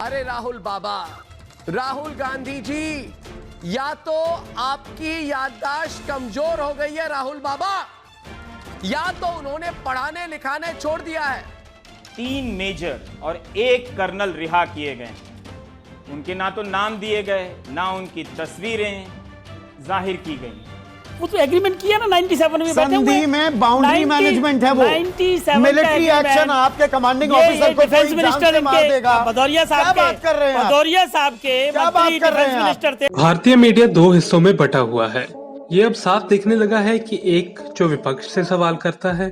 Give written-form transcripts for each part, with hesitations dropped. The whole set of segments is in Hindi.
अरे राहुल बाबा, राहुल गांधी जी, या तो आपकी याददाश्त कमजोर हो गई है राहुल बाबा, या तो उन्होंने पढ़ाने लिखाने छोड़ दिया है। 3 मेजर और 1 कर्नल रिहा किए गए। उनके ना तो नाम दिए गए, ना उनकी तस्वीरें जाहिर की गई। वो तो एग्रीमेंट किया ना 97 में, संधि में बाउंड्री मैनेजमेंट है वो। 97 मिलिट्री एक्शन आपके कमांडिंग ऑफिसर को डिफेंस मिनिस्टर मार देगा। भदौरिया साहब क्या बात कर रहे हैं? भदौरिया साहब के मंत्री डिफेंस मिनिस्टर थे। भारतीय मीडिया 2 हिस्सों में बटा हुआ है। ये अब साफ देखने लगा है कि एक जो विपक्ष से सवाल करता है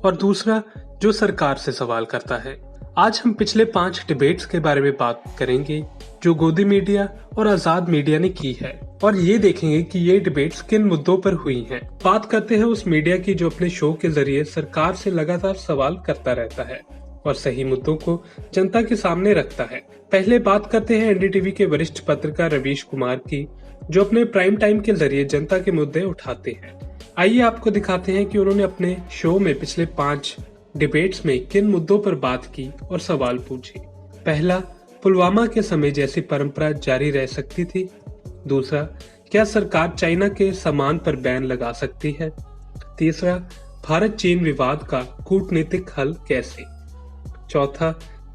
और दूसरा जो सरकार से सवाल करता है। आज हम पिछले 5 डिबेट्स के बारे में बात करेंगे जो गोदी मीडिया और आजाद मीडिया ने की है, और ये देखेंगे कि ये डिबेट्स किन मुद्दों पर हुई हैं। बात करते हैं उस मीडिया की जो अपने शो के जरिए सरकार से लगातार सवाल करता रहता है और सही मुद्दों को जनता के सामने रखता है। पहले बात करते हैं एनडीटीवी के वरिष्ठ पत्रकार रवीश कुमार की, जो अपने प्राइम टाइम के जरिए जनता के मुद्दे उठाते हैं। आइए आपको दिखाते हैं कि उन्होंने अपने शो में पिछले 5 डिबेट्स में किन मुद्दों पर बात की और सवाल पूछे। पहला, पुलवामा के समय जैसी परंपरा जारी रह सकती थी। दूसरा, क्या सरकार चाइना के सामान पर बैन लगा सकती है। तीसरा, भारत चीन विवाद का कूटनीतिक हल कैसे। चौथा,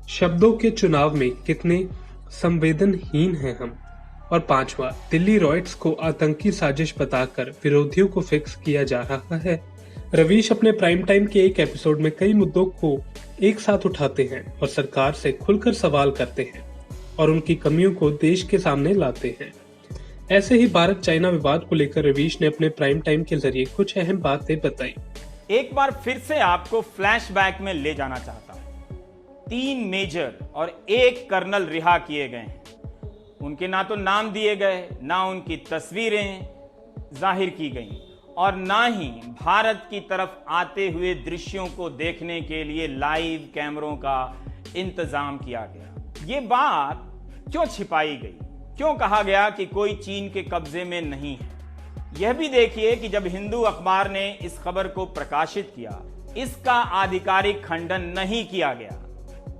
शब्दों के चुनाव में कितने संवेदनहीन हैं हम। और पांचवा, दिल्ली रॉयट्स को आतंकी साजिश बताकर विरोधियों को फिक्स किया जा रहा है। रवीश अपने प्राइम टाइम के एक एपिसोड में कई मुद्दों को एक साथ उठाते हैं और सरकार से खुलकर सवाल करते हैं और उनकी कमियों को देश के सामने लाते हैं। ऐसे ही भारत चाइना विवाद को लेकर रवीश ने अपने प्राइम टाइम के जरिए कुछ अहम बातें बताई। एक बार फिर से आपको फ्लैशबैक में ले जाना चाहता हूं। 3 मेजर और 1 कर्नल रिहा किए गए हैं। उनके ना तो नाम दिए गए, ना उनकी तस्वीरें जाहिर की गई और ना ही भारत की तरफ आते हुए दृश्यों को देखने के लिए लाइव कैमरों का इंतजाम किया गया। ये बात क्यों छिपाई गई? क्यों कहा गया कि कोई चीन के कब्जे में नहीं है? यह भी देखिए कि जब हिंदू अखबार ने इस खबर को प्रकाशित किया, इसका आधिकारिक खंडन नहीं किया गया।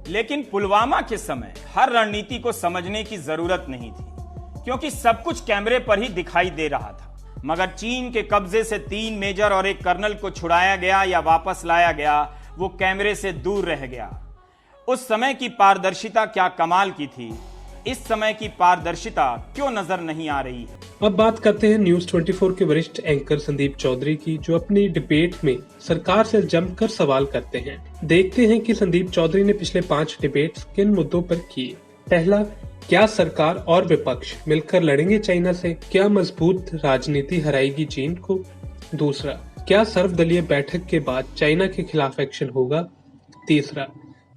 लेकिन पुलवामा के समय हर रणनीति को समझने की जरूरत नहीं थी, क्योंकि सब कुछ कैमरे पर ही दिखाई दे रहा था। मगर चीन के कब्जे से 3 मेजर और 1 कर्नल को छुड़ाया गया या वापस लाया गया, वो कैमरे से दूर रह गया। उस समय की पारदर्शिता क्या कमाल की थी, इस समय की पारदर्शिता क्यों नजर नहीं आ रही है? अब बात करते हैं न्यूज 24 के वरिष्ठ एंकर संदीप चौधरी की, जो अपनी डिबेट में सरकार से जमकर सवाल करते हैं। देखते हैं कि संदीप चौधरी ने पिछले 5 डिबेट्स किन मुद्दों पर किए। पहला, क्या सरकार और विपक्ष मिलकर लड़ेंगे चाइना से? क्या मजबूत राजनीति हराएगी चीन को? दूसरा, क्या सर्वदलीय बैठक के बाद चाइना के खिलाफ एक्शन होगा? तीसरा,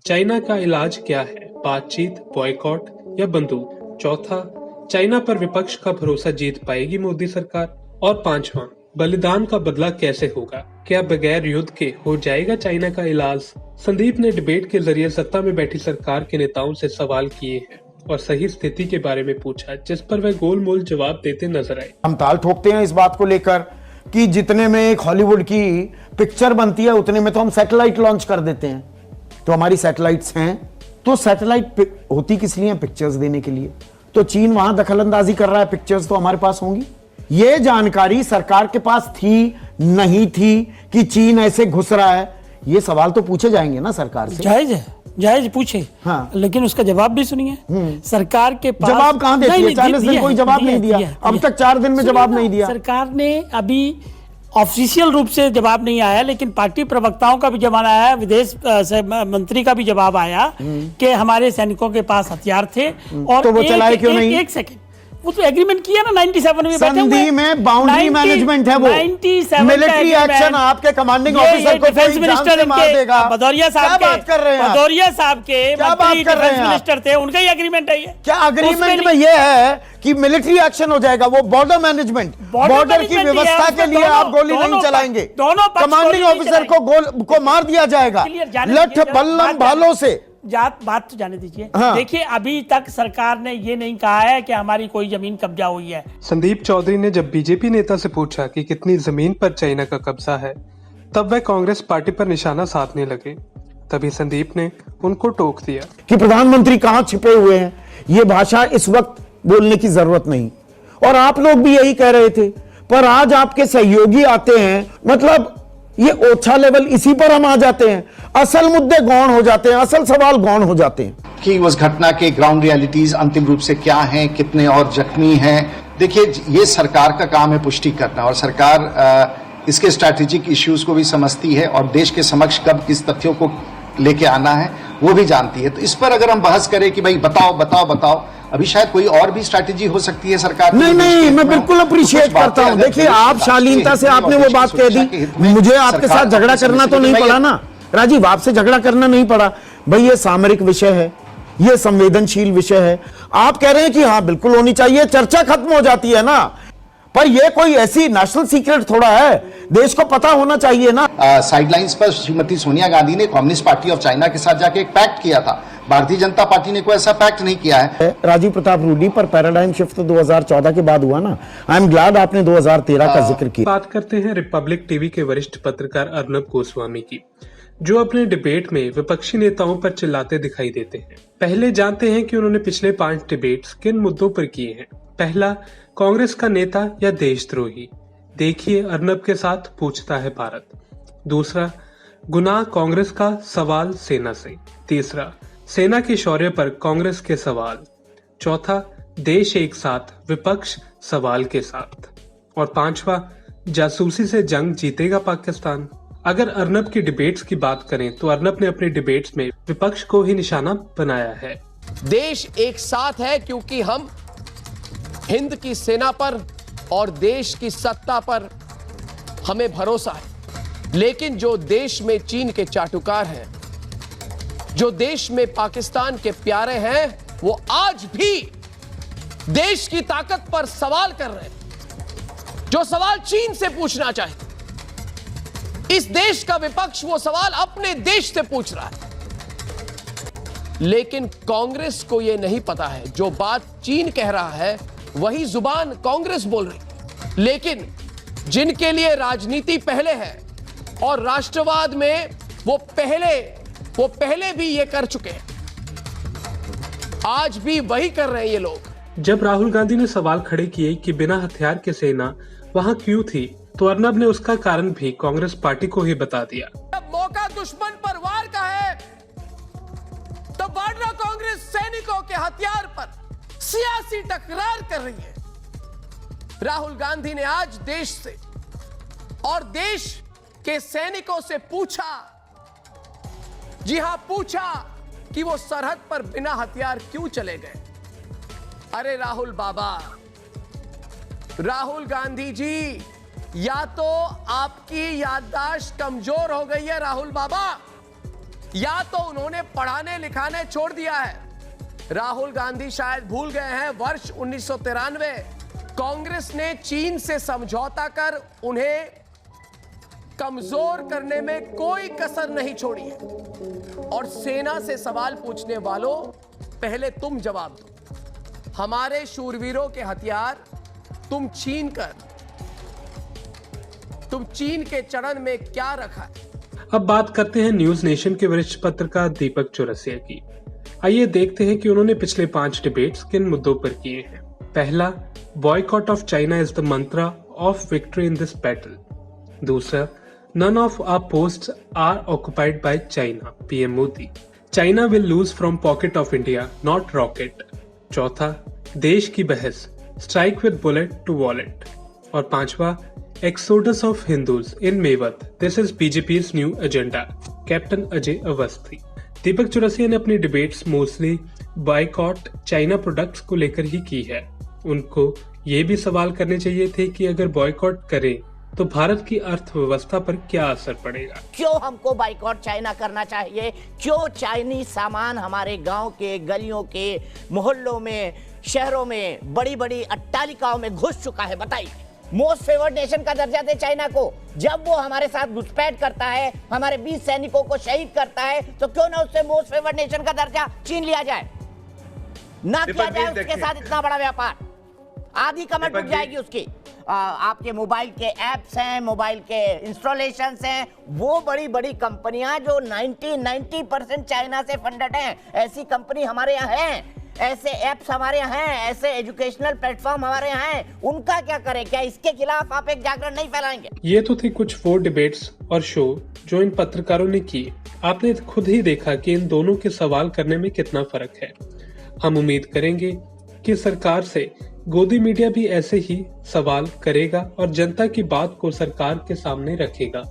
चाइना का इलाज क्या है, बातचीत, बॉयकॉट या बंदूक? चौथा, चाइना पर विपक्ष का भरोसा जीत पाएगी मोदी सरकार? और पांचवा, बलिदान का बदला कैसे होगा? क्या बगैर युद्ध के हो जाएगा चाइना का इलाज? संदीप ने डिबेट के जरिए सत्ता में बैठी सरकार के नेताओं से सवाल किए हैं और सही स्थिति के बारे में पूछा, जिस पर वह गोलमोल जवाब देते नजर आए। हम ताल ठोकते हैं इस बात को लेकर कि जितने में एक हॉलीवुड की पिक्चर बनती है उतने में तो हम सैटेलाइट लॉन्च कर देते हैं। तो हमारी सैटेलाइट्स हैं, तो सैटेलाइट होती किस लिए? पिक्चर्स देने के लिए। तो चीन वहां दखलंदाजी कर रहा है, पिक्चर्स तो हमारे पास होंगी। ये जानकारी सरकार के पास थी नहीं थी कि चीन ऐसे घुस रहा है? ये सवाल तो पूछे जाएंगे ना सरकार से। जायज पूछे, हाँ। लेकिन उसका जवाब भी सुनिए। सरकार के पास जवाब कहां देती है? 40 दिन कोई जवाब नहीं दिया। अब तक 4 दिन में जवाब नहीं दिया। सरकार ने अभी ऑफिशियल रूप से जवाब नहीं आया, लेकिन पार्टी प्रवक्ताओं का भी जवाब आया, विदेश मंत्री का भी जवाब आया कि हमारे सैनिकों के पास हथियार थे। और तो वो चलाए क्यों नहीं? एक सेकंड, वो तो एग्रीमेंट किया ना 97 में। संधि में बाउंड्री मैनेजमेंट है वो। 97 मिलिट्री एक्शन आपके कमांडिंग ऑफिसर को डिफेंस मिनिस्टर मार देगा। भदौरिया साहब क्या बात कर रहे हैं? भदौरिया साहब के मंत्री डिफेंस मिनिस्टर थे, उनका ही एग्रीमेंट है ये। क्या अग्रीमेंट में ये है कि मिलिट्री एक्शन हो जाएगा? वो बॉर्डर मैनेजमेंट, बॉर्डर की व्यवस्था के लिए आप गोली नहीं चलाएंगे। कमांडिंग ऑफिसर को मार दिया जाएगा लठ बल्लम भालों से। बात तो जाने दीजिए। हाँ। देखिए, अभी तक सरकार ने ये नहीं कहा है कि हमारी कोई जमीन कब्जा हुई है। संदीप चौधरी ने जब बीजेपी नेता से पूछा कि कितनी जमीन पर चाइना का कब्जा है, तब वह कांग्रेस पार्टी पर निशाना साधने लगे। तभी संदीप ने उनको टोक दिया कि प्रधानमंत्री कहां छिपे हुए हैं, ये भाषा इस वक्त बोलने की जरूरत नहीं। और आप लोग भी यही कह रहे थे, पर आज आपके सहयोगी आते हैं, मतलब ये ओछा लेवल, इसी पर हम आ जाते हैं, असल मुद्दे गौण हो जाते हैं, असल सवाल गौण हो जाते हैं कि उस घटना के ग्राउंड रियलिटीज अंतिम रूप से क्या हैं, कितने और जख्मी हैं। देखिए, ये सरकार का काम है पुष्टि करना, और सरकार इसके स्ट्रैटेजिक इश्यूज को भी समझती है और देश के समक्ष कब किस तथ्यों को लेके आना है वो भी जानती है। तो इस पर अगर हम बहस करें कि भाई बताओ, अभी शायद कोई और भी स्ट्रैटेजी हो सकती है सरकार की। नहीं, मैं बिल्कुल अप्रिशिएट करता हूं। देखिए, आप शालीनता से आपने वो बात कह दी, मुझे आपके साथ झगड़ा करना तो नहीं पड़ा ना राजीव, आपसे झगड़ा करना नहीं पड़ा भाई। ये सामरिक विषय है, ये संवेदनशील विषय है। आप कह रहे हैं कि हाँ बिल्कुल होनी चाहिए, चर्चा खत्म हो जाती है ना, पर ये कोई ऐसी नेशनल सीक्रेट थोड़ा है, देश को पता होना चाहिए ना। साइडलाइंस पर श्रीमती सोनिया गांधी ने कम्युनिस्ट पार्टी ऑफ चाइना के साथ जाके एक पैक्ट किया था, भारतीय जनता पार्टी ने कोई ऐसा पैक्ट नहीं किया है। राजीव प्रताप रूडी, पर पैराडाइम शिफ्ट तो 2014 के बाद हुआ ना। आई एम ग्लैड आपने 2013 का जिक्र किया। बात करते हैं रिपब्लिक टीवी के वरिष्ठ पत्रकार अर्नब गोस्वामी की, जो अपने डिबेट में विपक्षी नेताओं पर चिल्लाते दिखाई देते हैं। पहले जानते हैं कि उन्होंने पिछले 5 डिबेट्स किन मुद्दों पर किए हैं। पहला, कांग्रेस का नेता या देशद्रोही, देखिए अर्नब के साथ पूछता है भारत। दूसरा, गुनाह कांग्रेस का, सवाल सेना से। तीसरा, सेना के शौर्य पर कांग्रेस के सवाल। चौथा, देश एक साथ, विपक्ष सवाल के साथ। और पांचवा, जासूसी से जंग जीतेगा पाकिस्तान। अगर अर्नब की डिबेट्स की बात करें तो अर्नब ने अपने डिबेट्स में विपक्ष को ही निशाना बनाया है। देश एक साथ है क्योंकि हम हिंद की सेना पर और देश की सत्ता पर हमें भरोसा है, लेकिन जो देश में चीन के चाटुकार हैं, जो देश में पाकिस्तान के प्यारे हैं, वो आज भी देश की ताकत पर सवाल कर रहे हैं, जो सवाल चीन से पूछना चाहे। इस देश का विपक्ष वो सवाल अपने देश से पूछ रहा है, लेकिन कांग्रेस को यह नहीं पता है, जो बात चीन कह रहा है वही जुबान कांग्रेस बोल रही है। लेकिन जिनके लिए राजनीति पहले है और राष्ट्रवाद में वो पहले भी ये कर चुके हैं, आज भी वही कर रहे हैं ये लोग। जब राहुल गांधी ने सवाल खड़े किए कि बिना हथियार के सेना वहां क्यों थी, तो अर्नब ने उसका कारण भी कांग्रेस पार्टी को ही बता दिया। जब मौका दुश्मन पर वार का है तो वाड्रा कांग्रेस सैनिकों के हथियार पर सियासी टकरार कर रही है। राहुल गांधी ने आज देश से और देश के सैनिकों से पूछा, जी हां पूछा, कि वो सरहद पर बिना हथियार क्यों चले गए। अरे राहुल बाबा, राहुल गांधी जी, या तो आपकी याददाश्त कमजोर हो गई है राहुल बाबा, या तो उन्होंने पढ़ाने लिखाने छोड़ दिया है। राहुल गांधी शायद भूल गए हैं वर्ष 1993 कांग्रेस ने चीन से समझौता कर उन्हें कमजोर करने में कोई कसर नहीं छोड़ी है। और सेना से सवाल पूछने वालों, पहले तुम जवाब दो, हमारे शूरवीरों के हथियार तुम चीन के चरण में क्या रखा है। अब बात करते हैं न्यूज नेशन के वरिष्ठ पत्रकार दीपक चौरसिया की। आइए देखते हैं कि उन्होंने पिछले 5 डिबेट्स किन मुद्दों पर किए हैं। पहला, boycott of China is the Mantra of victory in this battle. दूसरा, none of our posts are occupied by China, PM Modi. China will lose from pocket of India, not rocket। चौथा, देश की बहस, strike with bullet to wallet। और पांचवा, exodus of Hindus in Mewat, this is BJP's new agenda, captain Ajay Awasthi. Deepak Chaurasia ने अपनी debates mostly boycott China products को लेकर ही की है। उनको ये भी सवाल करने चाहिए थे कि अगर बॉयकॉट करें तो भारत की अर्थव्यवस्था पर क्या असर पड़ेगा। क्यों हमको बाइकॉट चाइना करना चाहिए, क्यों चाइनीज सामान हमारे गांव के गलियों के मोहल्लों में शहरों में बड़ी बड़ी अट्टालिकाओं में घुस चुका है, बताइए। मोस्ट फेवर्ड नेशन का दर्जा दे चाइना को, जब वो हमारे साथ घुसपैठ करता है, हमारे 20 सैनिकों को शहीद करता है, तो क्यों ना उससे मोस्ट फेवर्ड नेशन का दर्जा छीन लिया जाए, ना किया जाए उसके साथ इतना बड़ा व्यापार। आधी कमर टूट जाएगी उसकी। आपके मोबाइल के एप्स हैं, मोबाइल के इंस्टॉलेशंस हैं, वो बड़ी बड़ी कंपनियां जो 90% चाइना से फंडेड हैं, ऐसी कंपनी हमारे यहाँ हैं। ऐसे ऐप्स हमारे यहाँ हैं, ऐसे एजुकेशनल प्लेटफॉर्म हमारे यहाँ हैं, उनका क्या करें? क्या इसके खिलाफ आप एक जागरण नहीं फैलाएंगे? ये तो थी कुछ वो डिबेट्स और शो जो इन पत्रकारों ने किए। आपने खुद ही देखा कि इन दोनों के सवाल करने में कितना फर्क है। हम उम्मीद करेंगे कि सरकार से गोदी मीडिया भी ऐसे ही सवाल करेगा और जनता की बात को सरकार के सामने रखेगा।